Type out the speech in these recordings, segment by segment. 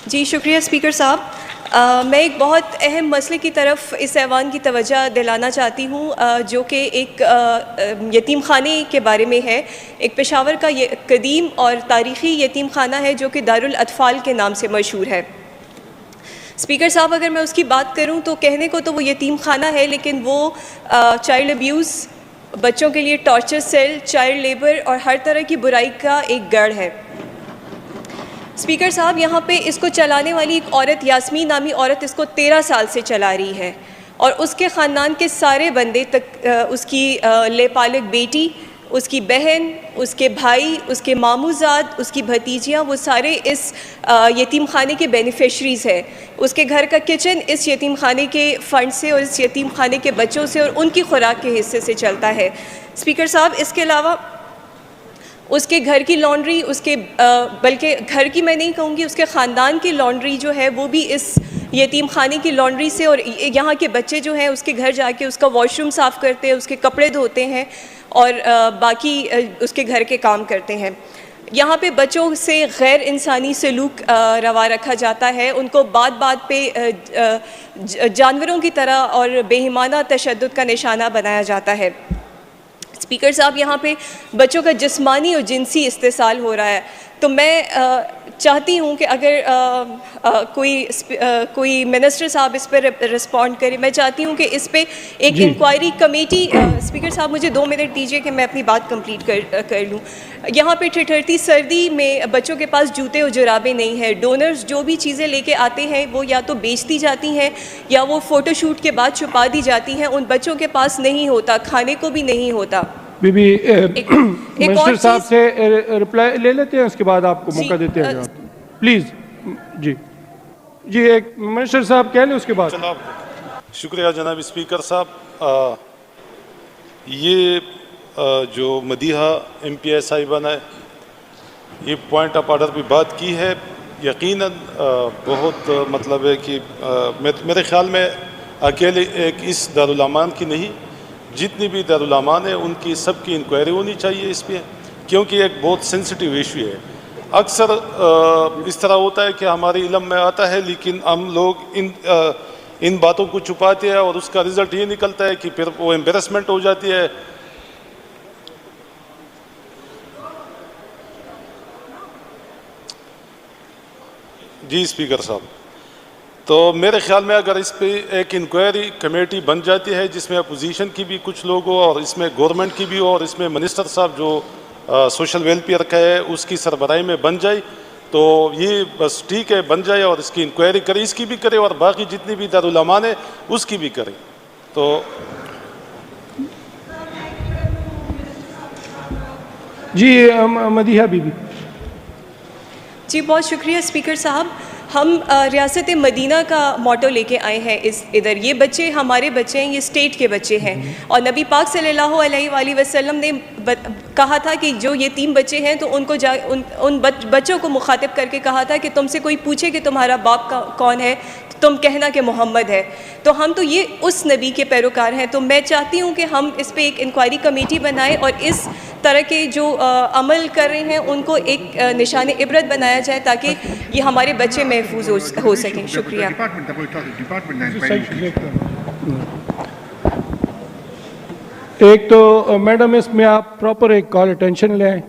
जी शुक्रिया स्पीकर साहब। मैं एक बहुत अहम मसले की तरफ इस ऐवान की तवज्जो दिलाना चाहती हूँ, जो कि एक यतीम खाने के बारे में है। एक पेशावर का ये कदीम और तारीख़ी यतीम खाना है जो कि दारुल अतफ़ाल के नाम से मशहूर है। स्पीकर साहब, अगर मैं उसकी बात करूँ तो कहने को तो वो यतीम खाना है, लेकिन वो चाइल्ड अब्यूज़, बच्चों के लिए टॉर्चर सेल, चाइल्ड लेबर और हर तरह की बुराई का एक गढ़ है। स्पीकर साहब, यहाँ पे इसको चलाने वाली एक औरत, यास्मीन नामी औरत, इसको 13 साल से चला रही है और उसके ख़ानदान के सारे बंदे तक, उसकी लेपालक बेटी, उसकी बहन, उसके भाई, उसके मामूज़ाद, उसकी भतीजियाँ, वो सारे इस यतीम खाने के बेनिफिशरीज़ हैं। उसके घर का किचन इस यतीम खाने के फ़ंड से और इस यतीम खाने के बच्चों से और उनकी खुराक के हिस्से से चलता है। स्पीकर साहब, इसके अलावा उसके घर की लॉन्ड्री, उसके बल्कि घर की मैं नहीं कहूँगी, उसके ख़ानदान की लॉन्ड्री जो है वो भी इस यतीम खाने की लॉन्ड्री से, और यहाँ के बच्चे जो हैं उसके घर जाके उसका वॉशरूम साफ़ करते हैं, उसके कपड़े धोते हैं और बाकी उसके घर के काम करते हैं। यहाँ पे बच्चों से गैर इंसानी सलूक रवा रखा जाता है, उनको बात बात पे जानवरों की तरह और बेईमाना तशद्दुद का निशाना बनाया जाता है। स्पीकर साहब, यहाँ पे बच्चों का जिस्मानी और जिनसी इस्तेसाल हो रहा है। तो मैं चाहती हूँ कि अगर कोई मिनिस्टर साहब इस पर रिस्पॉन्ड करे। मैं चाहती हूँ कि इस पे एक इंक्वायरी कमेटी, स्पीकर साहब मुझे 2 मिनट दीजिए कि मैं अपनी बात कंप्लीट कर लूँ। यहाँ पे ठिठुरती सर्दी में बच्चों के पास जूते और जुराबें नहीं हैं। डोनर्स जो भी चीज़ें लेके आते हैं वो या तो बेचती जाती हैं या वो फ़ोटोशूट के बाद छुपा दी जाती हैं। उन बच्चों के पास नहीं होता, खाने को भी नहीं होता। बीबी मिनिस्टर साहब से रिप्लाई ले लेते हैं, उसके बाद आपको मौका देते हैं प्लीज़। जी एक मिनिस्टर साहब कह लें, उसके बाद। शुक्रिया जनाब स्पीकर साहब। ये जो मदीहा MPI साहिबा ने ये पॉइंट ऑफ आर्डर पे बात की है, यकीनन बहुत मतलब है कि मेरे ख्याल में अकेले एक इस दारुल अमान की नहीं, जितनी भी दारुल अमान है उनकी सबकी इंक्वायरी होनी चाहिए इस पर, क्योंकि एक बहुत सेंसिटिव इशू है। अक्सर इस तरह होता है कि हमारे इल्म में आता है लेकिन हम लोग इन बातों को छुपाते हैं और उसका रिज़ल्ट ये निकलता है कि फिर वो एम्बेरसमेंट हो जाती है। जी स्पीकर साहब, तो मेरे ख्याल में अगर इस पे एक इंक्वायरी कमेटी बन जाती है जिसमें अपोजिशन की भी कुछ लोग हो और इसमें गवर्नमेंट की भी हो और इसमें मिनिस्टर साहब जो सोशल वेलफेयर का है उसकी सरबराही में बन जाए, तो ये बस ठीक है, बन जाए और इसकी इंक्वायरी करे, इसकी भी करे और बाकी जितनी भी दारुल अमान है उसकी भी करे। तो जी मदीहा बीबी। जी बहुत शुक्रिया स्पीकर साहब। हम रियासत मदीना का मोटो लेके आए हैं इधर। ये बच्चे हमारे बच्चे हैं, ये स्टेट के बच्चे हैं और नबी पाक सल्लल्लाहु अलैहि वसल्लम ने कहा था कि जो यतीम बच्चे हैं तो उनको उन बच्चों को मुखातिब करके कहा था कि तुमसे कोई पूछे कि तुम्हारा बाप कौन है, तुम कहना कि मोहम्मद है। तो हम तो ये उस नबी के पैरोकार हैं। तो मैं चाहती हूँ कि हम इस पे एक इंक्वायरी कमेटी बनाएं और इस तरह के जो अमल कर रहे हैं उनको एक निशान इबरत बनाया जाए ताकि ये हमारे बच्चे महफूज हो सकें। शुक्रिया। एक तो मैडम इसमें आप प्रॉपर एक कॉल अटेंशन ले आए।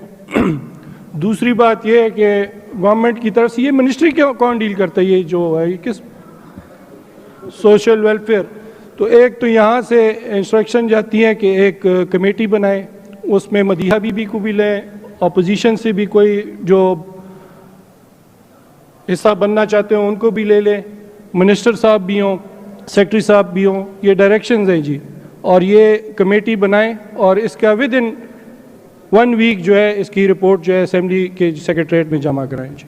दूसरी बात ये है कि गवर्नमेंट की तरफ से ये मिनिस्ट्री कौन डील करता है, ये जो है किस सोशल वेलफेयर। तो एक तो यहाँ से इंस्ट्रक्शन जाती है कि एक कमेटी बनाए, उसमें मदीहा बीबी को भी लें, अपोजिशन से भी कोई जो हिस्सा बनना चाहते हो उनको भी ले लें, मिनिस्टर साहब भी हों, सेक्रेटरी साहब भी हों। ये डायरेक्शंस हैं जी, और ये कमेटी बनाएं और इसका विद इन 1 वीक जो है इसकी रिपोर्ट जो है असेंबली के सेक्रेटरीट में जमा कराएं जी।